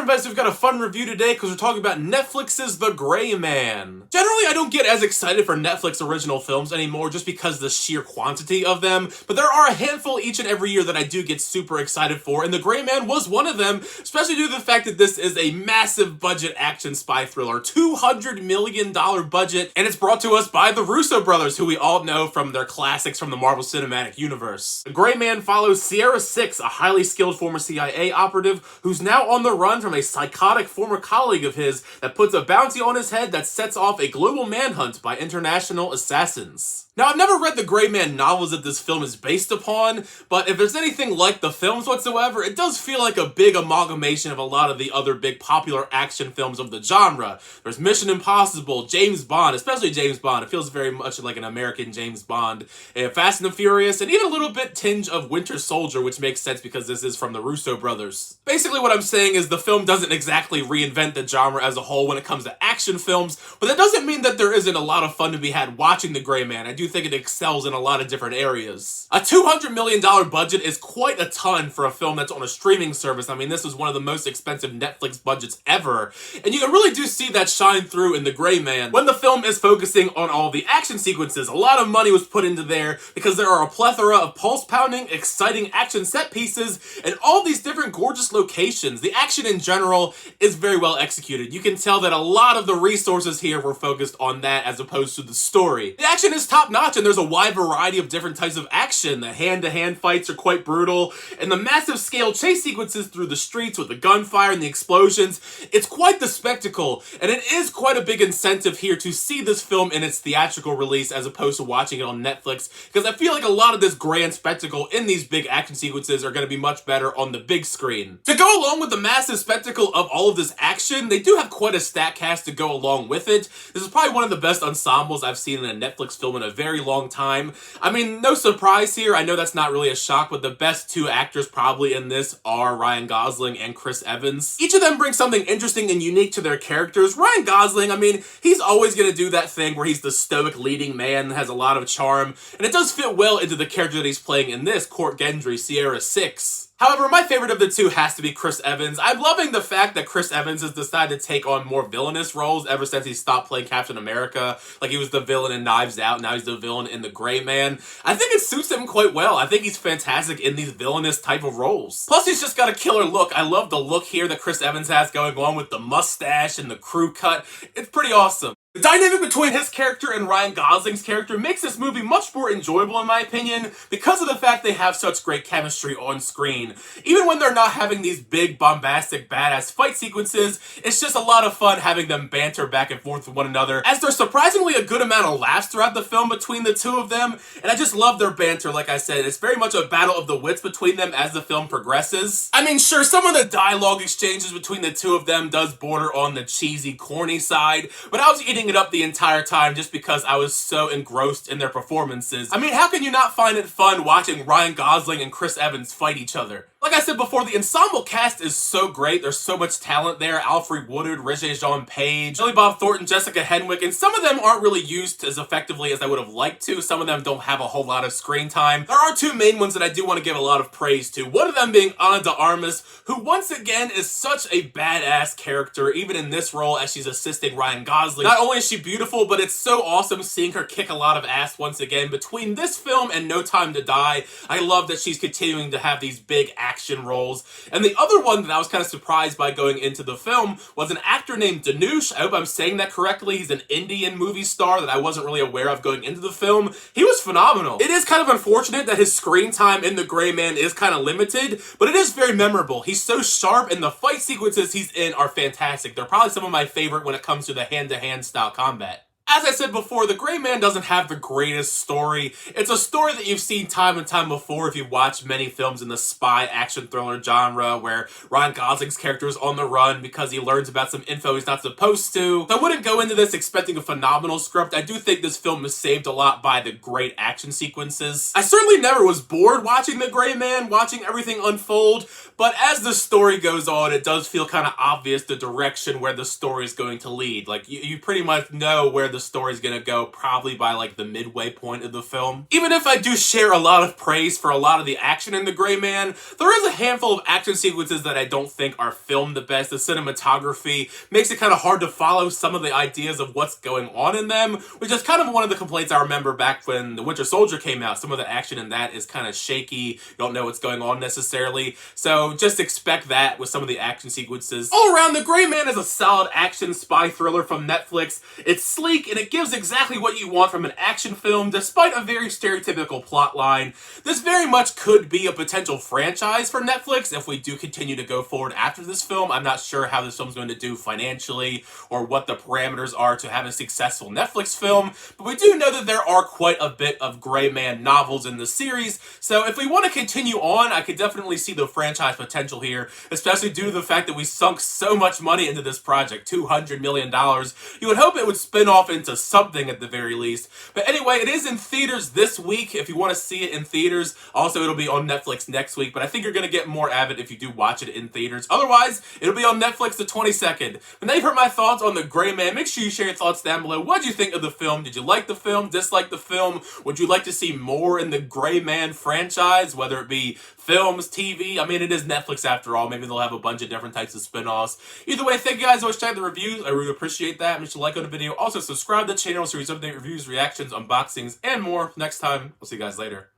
Armas. We've got a fun review today because we're talking about Netflix's The Gray Man. Generally, I don't get as excited for Netflix original films anymore just because of the sheer quantity of them, but there are a handful each and every year that I do get super excited for, and The Gray Man was one of them, especially due to the fact that this is a massive budget action spy thriller, $200 million budget, and it's brought to us by the Russo Brothers, who we all know from their classics from the Marvel Cinematic Universe. The Gray Man follows Sierra 6, a highly skilled former CIA operative who's now on the run from a psychotic former colleague of his that puts a bounty on his head that sets off a global manhunt by international assassins. Now, I've never read the Gray Man novels that this film is based upon, but if there's anything like the films whatsoever, it does feel like a big amalgamation of a lot of the other big popular action films of the genre. There's Mission Impossible, James Bond, especially James Bond. It feels very much like an American James Bond. Fast and the Furious, and even a little bit tinge of Winter Soldier, which makes sense because this is from the Russo Brothers. Basically what I'm saying is the film doesn't exactly reinvent the genre as a whole when it comes to action films, but that doesn't mean that there isn't a lot of fun to be had watching The Gray Man. I do think it excels in a lot of different areas. A $200 million budget is quite a ton for a film that's on a streaming service. I mean, this is one of the most expensive Netflix budgets ever, and you really do see that shine through in The Gray Man. When the film is focusing on all the action sequences, a lot of money was put into there because there are a plethora of pulse-pounding, exciting action set pieces and all these different gorgeous locations. The action in general is very well executed. You can tell that a lot of the resources here were focused on that as opposed to the story. The action is top-notch, and there's a wide variety of different types of action. The hand-to-hand fights are quite brutal, and the massive scale chase sequences through the streets with the gunfire and the explosions, it's quite the spectacle, and it is quite a big incentive here to see this film in its theatrical release as opposed to watching it on Netflix, because I feel like a lot of this grand spectacle in these big action sequences are going to be much better on the big screen. To go along with the massive spectacle of all of this action, they do have quite a stat cast to go along with it. This is probably one of the best ensembles I've seen in a Netflix film in a very long time. I mean, no surprise here. I know that's not really a shock, but the best two actors probably in this are Ryan Gosling and Chris Evans. Each of them brings something interesting and unique to their characters. Ryan Gosling, I mean, he's always going to do that thing where he's the stoic leading man that has a lot of charm, and it does fit well into the character that he's playing in this, Court Gendry, Sierra 6. However, my favorite of the two has to be Chris Evans. I'm loving the fact that Chris Evans has decided to take on more villainous roles ever since he stopped playing Captain America. Like, he was the villain in Knives Out, now he's the villain in The Gray Man. I think it suits him quite well. I think he's fantastic in these villainous type of roles. Plus, he's just got a killer look. I love the look here that Chris Evans has going on with the mustache and the crew cut. It's pretty awesome. The dynamic between his character and Ryan Gosling's character makes this movie much more enjoyable in my opinion because of the fact they have such great chemistry on screen. Even when they're not having these big, bombastic, badass fight sequences, it's just a lot of fun having them banter back and forth with one another, as there's surprisingly a good amount of laughs throughout the film between the two of them, and I just love their banter. Like I said, it's very much a battle of the wits between them as the film progresses. I mean, sure, some of the dialogue exchanges between the two of them does border on the cheesy, corny side, but I was eating it up the entire time just because I was so engrossed in their performances. I mean, how can you not find it fun watching Ryan Gosling and Chris Evans fight each other? Like I said before, the ensemble cast is so great. There's so much talent there. Alfre Woodard, Regé-Jean Page, Billy Bob Thornton, Jessica Henwick, and some of them aren't really used as effectively as I would have liked to. Some of them don't have a whole lot of screen time. There are two main ones that I do want to give a lot of praise to. One of them being Ana de Armas, who once again is such a badass character, even in this role as she's assisting Ryan Gosling. Not only is she beautiful, but it's so awesome seeing her kick a lot of ass once again. Between this film and No Time to Die, I love that she's continuing to have these big action roles. And the other one that I was kind of surprised by going into the film was an actor named Dhanush. I hope I'm saying that correctly. He's an Indian movie star that I wasn't really aware of going into the film. He was phenomenal. It is kind of unfortunate that his screen time in The Gray Man is kind of limited, but it is very memorable. He's so sharp, and the fight sequences he's in are fantastic. They're probably some of my favorite when it comes to the hand-to-hand style combat. As I said before, The Gray Man doesn't have the greatest story. It's a story that you've seen time and time before if you've watched many films in the spy action thriller genre where Ryan Gosling's character is on the run because he learns about some info he's not supposed to. So I wouldn't go into this expecting a phenomenal script. I do think this film is saved a lot by the great action sequences. I certainly never was bored watching The Gray Man, watching everything unfold, but as the story goes on, it does feel kind of obvious the direction where the story is going to lead. Like, you pretty much know where the the story's gonna go probably by like the midway point of the film. Even if I do share a lot of praise for a lot of the action in The Gray Man, there is a handful of action sequences that I don't think are filmed the best. The cinematography makes it kind of hard to follow some of the ideas of what's going on in them, which is kind of one of the complaints I remember back when The Winter Soldier came out. Some of the action in that is kind of shaky. You don't know what's going on necessarily. So just expect that with some of the action sequences. All around, The Gray Man is a solid action spy thriller from Netflix. It's sleek and it gives exactly what you want from an action film, despite a very stereotypical plot line. This very much could be a potential franchise for Netflix if we do continue to go forward after this film. I'm not sure how this film's going to do financially or what the parameters are to have a successful Netflix film, but we do know that there are quite a bit of Gray Man novels in the series, so if we want to continue on, I could definitely see the franchise potential here, especially due to the fact that we sunk so much money into this project, $200 million. You would hope it would spin off into something at the very least. But anyway, it is in theaters this week if you want to see it in theaters. Also, it'll be on Netflix next week, but I think you're going to get more of it if you do watch it in theaters. Otherwise, it'll be on Netflix the 22nd. But now you've heard my thoughts on The Gray Man. Make sure you share your thoughts down below. What did you think of the film? Did you like the film? Dislike the film? Would you like to see more in the Gray Man franchise, whether it be films, TV? I mean, it is Netflix after all. Maybe they'll have a bunch of different types of spin-offs. Either way, thank you guys. Always check the reviews. I really appreciate that. Make sure to like on the video. Also, subscribe to the channel so you update reviews, reactions, unboxings, and more. Next time, I'll see you guys later.